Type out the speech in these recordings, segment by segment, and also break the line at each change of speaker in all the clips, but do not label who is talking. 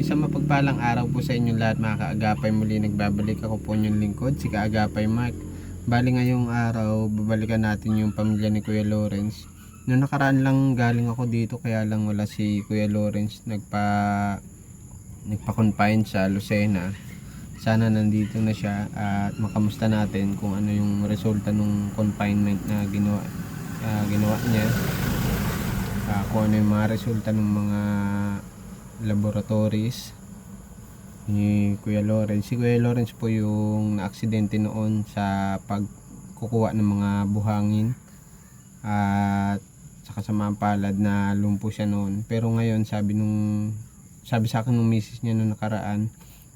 Isang mapagpalang araw po sa inyong lahat mga kaagapay. Muli nagbabalik ako po inyong lingkod, si Kaagapay Mark. Bali ngayong araw, babalikan natin yung pamilya ni Kuya Lawrence. Noong nakaraan lang galing ako dito, kaya lang wala si Kuya Lawrence. Nagpa-confine sa Lucena. Sana nandito na siya at makamusta natin kung ano yung resulta ng confinement na ginawa niya. Kung ano yung mga resulta ng mga laboratories ni Kuya Lawrence. Si Kuya Lawrence po yung na-aksidente noon sa pagkukuha ng mga buhangin at sa kasamang palad na lumpo siya noon. Pero ngayon sabi sa akin ng misis niya noong nakaraan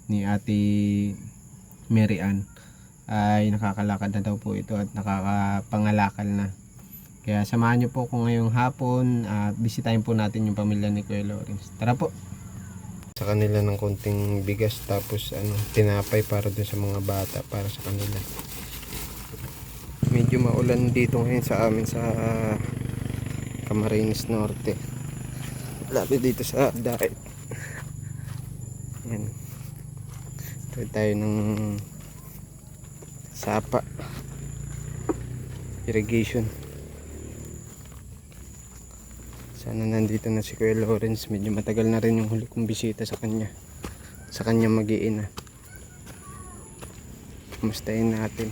ni Ate Mary Ann ay nakakalakad na daw po ito at nakakapangalakal na. Kaya samahan niyo po ko ngayong hapon at bisitahin po natin yung pamilya ni Kuya Lawrence. Tara po! Sa kanila ng konting bigas tapos tinapay para dun sa mga bata para sa kanila. Medyo maulan dito ngayon sa amin sa Camarines Norte. Lapit dito sa Daet. Yan. Ito tayo ng sapa. Irrigation. Sana nandito na si Kuya Lawrence. Medyo matagal na rin yung huli kong bisita sa kanya. Sa kanya mag-iina. Kumustahin natin.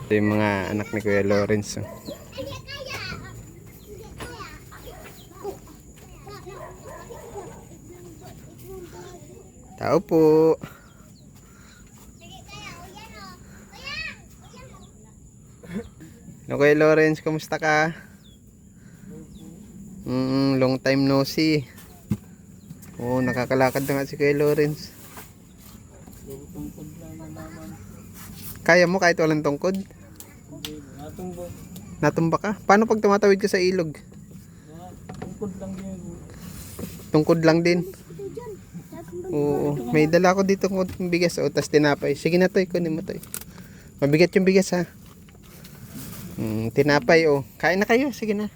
Ito yung mga anak ni Kuya Lawrence. Tao po. Kuya Lawrence, kamusta ka? Long time no see. Nakakalakad na nga si Kuya Lawrence. Kaya mo kahit walang tungkod? Natumba ka? Paano pag tumatawid ka sa ilog?
Tungkod lang din.
Tungkod lang din? Oo. May dala ko dito ng bigas. Tas tinapay. Sige na Toy, kunin mo Toy. Mabigat yung bigas ha. Tinapay Kain na kayo, sige na.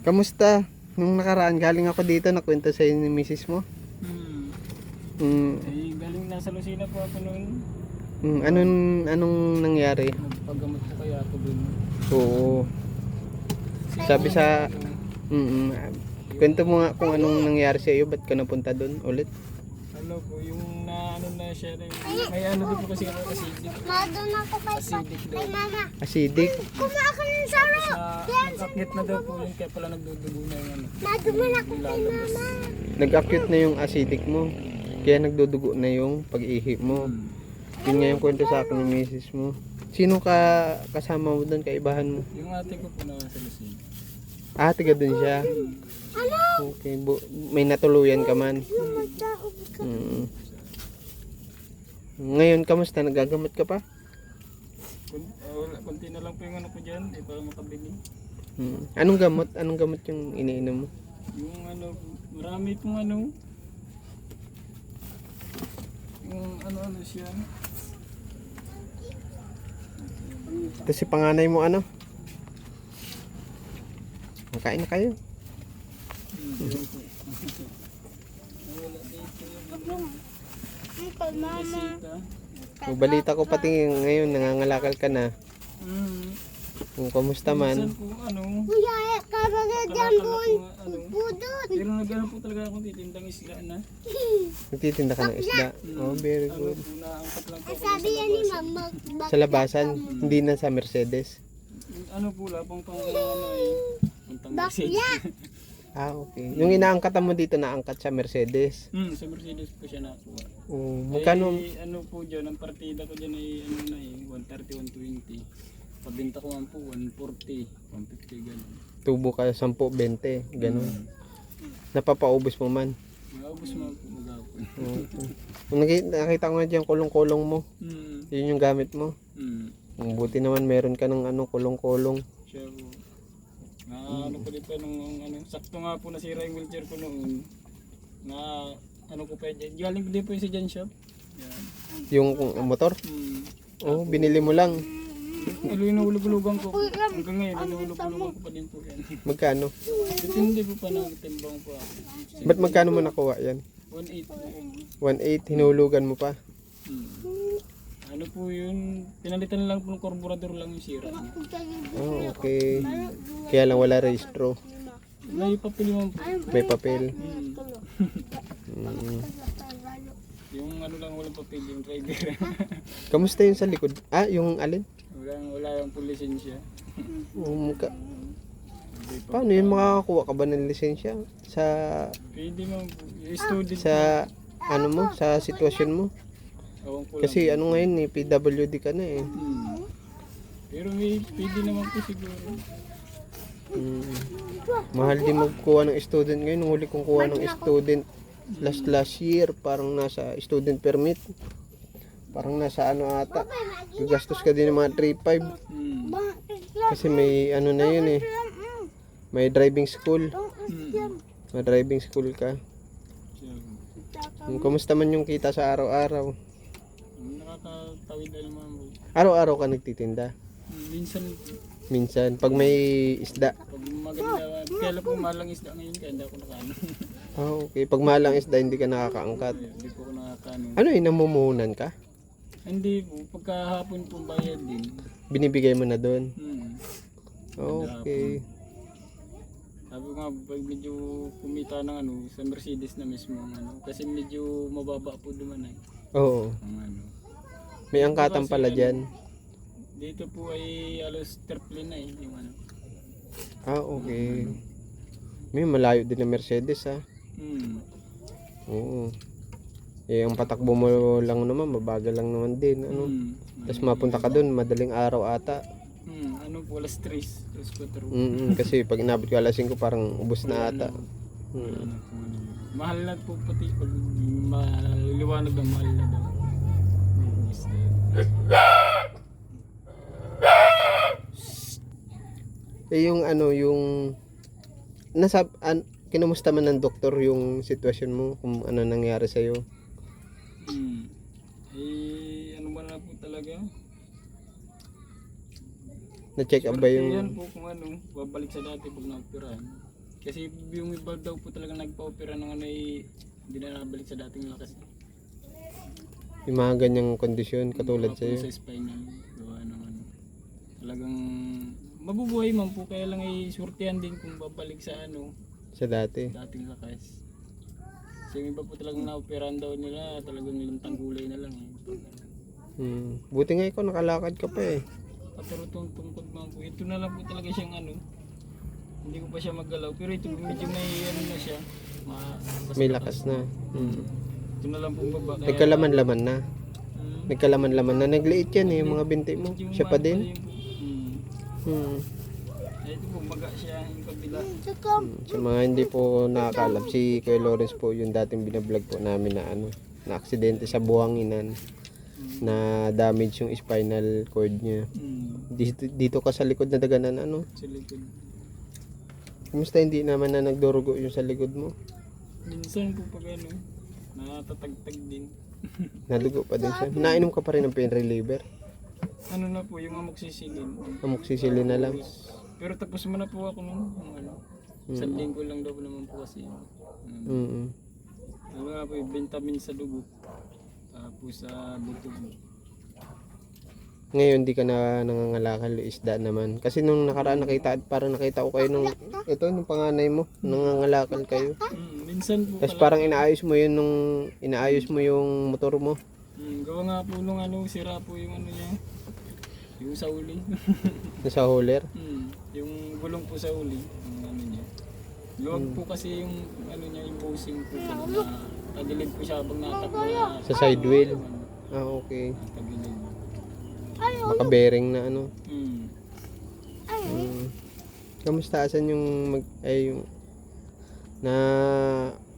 Kamusta? Nung nakaraan galing ako dito, nakwento sa inyo ni misis mo.
Galing nasa Lucena po ako noon.
Anong nangyari?
Nagpagamot po kaya ako dun.
Oo. Sabi sa kwento mo nga kung anong nangyari sa iyo, ba't ka napunta doon ulit?
Ano po, yung na siya rin. May doon po kasi ako acidic.
Doon ako
Acidic daw.
kay mama.
Acidic?
Kumain ako ng saro.
Nag-acute na daw po yun, kaya pala nagdudugo na yung
Naduman ako kay mama.
Nag-acute na yung acidic mo. Kaya nagdudugo na yung pag-ihi mo. Yun nga yung kwento sa akin ng misis mo. Sino kasama mo doon, kaibahan mo?
Yung ate ko po na sa Lucena.
Tiga doon siya. Okay, may natuluyan ka man. Ngayon, kamusta? Nagagamot ka pa?
Kunti na lang po yung ko dyan, para makabili.
Anong gamot? Anong gamot yung iniinom mo?
Yung marami pong yung siya.
Ito si panganay mo Makain na kayo.
Kay mama.
Balita ko pati ngayon nangangalakal ka na. Kung kamusta man.
Minsan po
Kuya, karagad yan doon. Budot.
pero nagano po talaga akong titindang isda na.
Nagtitinda ka ng isda. Very good.
Naangkat lang po ako
Sabi yan ni mama.
Sa labasan, hindi na sa Mercedes.
po labang pang
Bakya.
Okay. Yung inaangkatan mo dito, naangkat sa Mercedes.
Sa Mercedes po siya nakuha.
Magkano?
Po dyan, ang partida ko dyan ay 130, 120. Pabenta ko man po 140, 150 gano'n.
Tubo ka 10, 20, ganun. Napapaubos mo man.
Maubos mo po magapon.
Kung nakita ko nga dyan, kulong-kulong mo. Yun yung gamit mo. Buti naman meron ka ng kulong-kulong.
Siya po. Ko din pa nung sakto nga po nasira yung wheelchair ko noon. Ko pa dyan. Galing din po yung sa Jan Shop. Yan.
Yung motor? Oo, binili mo lang.
Inuulog-ulugan ko. Hanggang ngayon, inuulog-ulugan ko pa din po yan.
Magkano?
Depende po pa nagtimbang po ako.
Ba't magkano mo nakuha yan?
1.8 po.
1.8, hinulugan mo pa.
Ano po yun, pinalitan lang po ng karburador lang yung sira.
Oh, okay. Kaya lang wala registro.
May papel naman po.
May papel.
Yung ano lang walang papel, yung driver.
Kamusta yun sa likod? Ah, yung alin?
wala yung po lisensya.
Paano yun makakakuha ka ba ng lisensya? Sa,
Pwede naman po. Yung student
sa, ano mo? Sa sitwasyon mo?
Ewan ko lang.
Kasi ano ngayon eh, PWD ka na eh.
Pero may pwede naman po siguro.
Mahal din magkuha ng student ngayon. Nung huli kong kuha ng student last year, parang nasa student permit. Parang nasa ano ata. Gagastos ka din ng mga 3,500. Kasi may ano na yun eh. May driving school. May driving school ka. Kumusta man yung kita sa araw-araw?
Nakakatawid na naman po.
Araw-araw ka nagtitinda?
Minsan,
Minsan. Pag may isda.
pag maganda, kaya lang po malang isda ngayon kaya hindi ako nakaano.
Ah, okay. Pag malang isda, hindi ka nakakaangkat.
Hindi po ako nakakaano.
Ano yun, namumuhunan ka?
Hindi po, pagkahapon po bayad din.
Binibigay mo na doon?
Hmm.
Okay.
Sabi ko nga, pag medyo kumita ng ano, sa Mercedes na mismo, ano, kasi medyo mababa po duman eh.
Oo.
Ang ano.
May angkatan pala dyan.
Dito po ay alos terplin na eh, yung ano.
Ah, okay. May malayo din na Mercedes ah. Oo. Eh, ang patakbo mo lang naman, mabagal lang naman din. Ano? Tapos mapunta ka doon, madaling araw ata.
Ano po, alas 3, alas 4.
Kasi pag inabot ko alas 5, parang ubos na ata.
Mahal na po pati pag maliwanag na mahal na daw.
Eh, yung ano, yung kinumusta man ng doktor yung sitwasyon mo, kung ano nangyari sa'yo?
Eh, ano ba na po talaga?
Na-check up ba
Yan
yung...
po kung ano, babalik sa dati pag na-operahan. Kasi yung iba daw po talaga nagpa-opera ng ano eh, hindi na nabalik sa dating lakas.
Yung mga ganyang kondisyon katulad
Sa
sa'yo?
spinal, gawa ng ano. Talagang mabubuhay man po, kaya lang ay surtihan din kung babalik sa ano,
Sa dati?
dating lakas. Kasi yung iba po talagang na-operahan daw nila, talagang lintang gulay na lang eh.
Buti nga ikaw nakalakad ka pa eh.
Pero tungkod man po, ito na lang po talaga siyang ano, hindi ko pa siya maggalaw, pero ito medyo may ano na siya,
May lakas na.
Ito na lang po baba. Kaya,
Nagkalaman-laman na. Nagkalaman-laman na. Nagliit yan eh, yung mga binti mo.
medyo
Siya pa
umano
din.
yun po. Ito po, baga siya yung kabila.
Sa mga hindi po nakakalap, si Kuya Lawrence po yung dating binablog po namin na ano, na aksidente sa buhanginan, na damage yung spinal cord niya. Dito ka sa likod na daganan ano.
Sa likod.
Kumusta hindi naman na nagdurugo yung sa likod mo?
Minsan po pag ano, natatagtag din.
Nadugo pa din siya. Nainom ka pa rin ng pain reliever?
Ano na po, yung amoxicillin.
Amoxicillin na lang.
Pero tapos mo na po ako nung ano, isang linggo lang daw naman po kasi. Ano nga po, yung bentamin sa dugo. Tapos sa buto.
Ngayon di ka na nangangalakal isda naman. Kasi nung nakaraan parang nakita ko kayo nung nung panganay mo, nangangalakal kayo.
Minsan po
Tapos parang inaayos mo yung motor mo.
gawa nga po nung ano, sira po yung ano niya. Yung sa uli.
Nasa hauler.
Yung gulong po sa uli, yung ano niya. Luwag po kasi yung ano niya, yung posing po. Tagilid po siya habang natakbo na.
Sa side wheel. Ah, okay.
Tagilid.
Baka bearing na ano. Kamusta asan yung yung na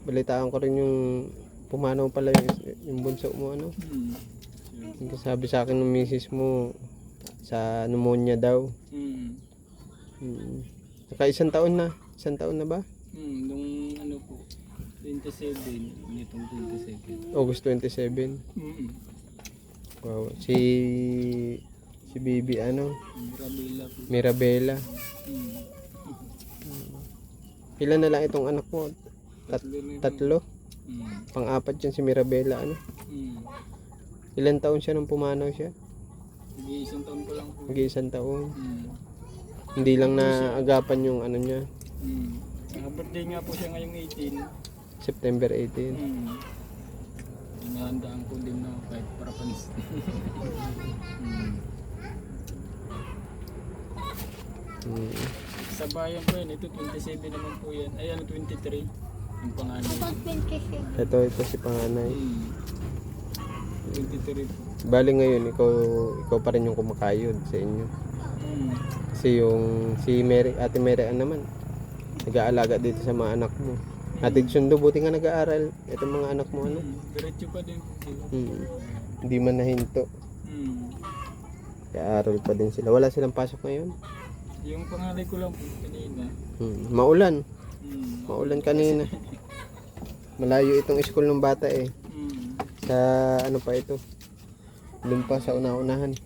balitaan ko rin yung pumanaw pala yung bunso mo ano. Yung sabi sa akin ng misis mo sa pneumonia daw. Naka isang taon na ba?
Nung ano po, 27, nitong 27.
August 27. Wow. Si Si Bibi ano?
Mirabela po.
Mirabela.
Hmm.
Ilan na lang itong anak mo?
Tatlo na rin.
Tatlo?
Hmm.
Pang-apat yan si Mirabela ano?
Hmm.
Ilan taon siya nung pumanaw siya?
Mag-iisang taon pa lang po.
Mag-iisang taon.
Hmm.
Hindi lang naagapan yung ano niya.
Hmm. Birthday nga po siya ngayong 18.
September 18.
Inahandaan ko din na kahit para panis.
Mm.
Sa bayan po yan, ito 27 naman po yan. Ay ano 23. Yung panganay.
Pag 27.
Ito si panganay.
23 po.
Bali ngayon, ikaw pa rin yung kumakayod sa inyo. Kasi yung si Mary, Ate Mary Ann naman, nag-aalaga dito sa mga anak mo. Ate Sundo, buti nga nag-aaral. Itong mga anak mo ano.
Diretso pa din po sila.
Hindi man nahinto. Nag-aaral pa din sila. Wala silang pasok ngayon.
Yung pangalay ko lang po kanina.
Maulan. Maulan kanina. Malayo itong school ng bata eh. Sa ano pa ito? Doon pa sa una-unahan.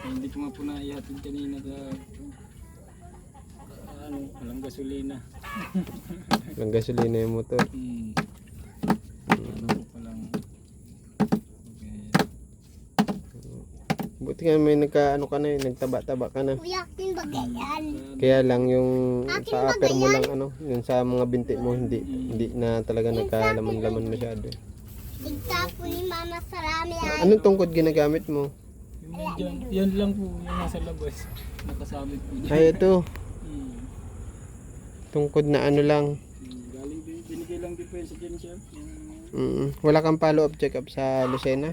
Hindi ko nga po naihatid kanina sa walang gasolina.
Walang gasolina yung motor.
Ano po palang
Buti nga may nagka-ano ka na yun, nagtaba-taba ka na.
Kuya, akin bagayan.
Kaya lang yung sa upper mo lang ano, yung sa mga binti mo hindi na talaga nagkalaman-laman masyado.
Tigtapo ni Mama Sarami ay.
Anong tungkod ginagamit mo?
yung dyan, yan lang po yung nasa labas. Nakasabit po dyan.
Ay ito, tungkod na ano lang.
Galing binigay lang din po yun sa Gen Shop.
Wala kang follow-up check-up sa Lucena?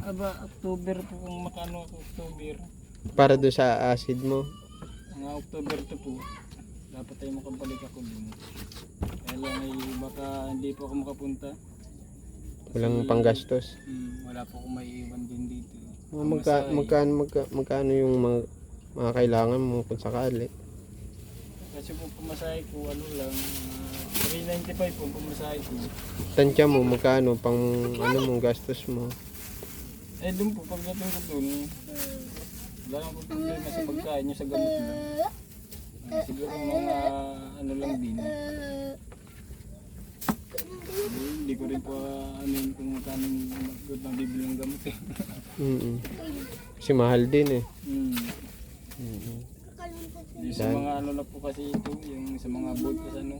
October po kung makano ako October.
Para do sa acid mo?
Mga October to po. Dapat tayo makabalik ako din. Kaya lang ay baka hindi po ako makapunta.
Walang panggastos?
Wala po akong maiiwan din dito.
Magkano yung mga kailangan mo kung sakali?
Kasi po pumasahe ko ano lang, 395 po pumasahe ko.
Tansya mo, magkano pang ano mong gastos mo?
Eh doon po, pagdating ko doon, wala lang po problema sa pagkain nyo sa gamot lang. Siguro mga ano lang din. Hindi ko rin po ano yun kung magkano yung nabibili ng gamot eh.
Kasi mahal din eh.
Yung sa mga ano na po kasi ito, yung sa mga butas ano,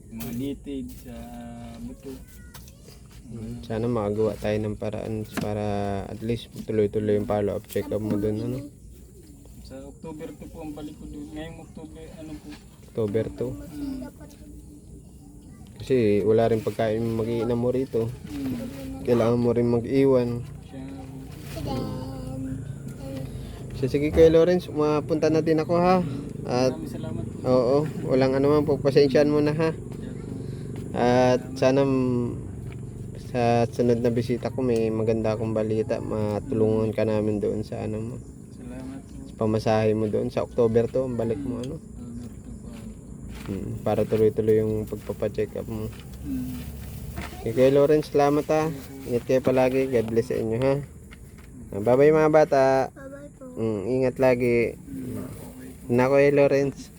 yung mga litid sa buto.
Sana makagawa tayo ng paraan para at least tuloy-tuloy yung follow-up check-up mo doon ano.
Sa October 2 po ang balik ko doon. Ngayong October ano po.
October 2. Kasi wala rin pagkain mag-iinam mo rito. Kailangan mo rin mag-iwan. So, sige Kuya Lawrence, mapunta na din ako ha. At
Maraming salamat po.
oo, walang ano man po, pasensyahan mo na ha. At sana sa sunod na bisita ko may maganda akong balita, matulungan ka namin doon sa ano mo.
Salamat po.
Sa pamasahe mo doon sa October to, ang balik mo ano.
October 2 po.
Para tuloy-tuloy yung pagpapa-check up mo. Okay, Kuya Lawrence, salamat ha. Ingat kayo palagi, God bless sa inyo ha. Bye bye mga bata.
Bye-bye po.
Ingat lagi. Na Kuya Lawrence.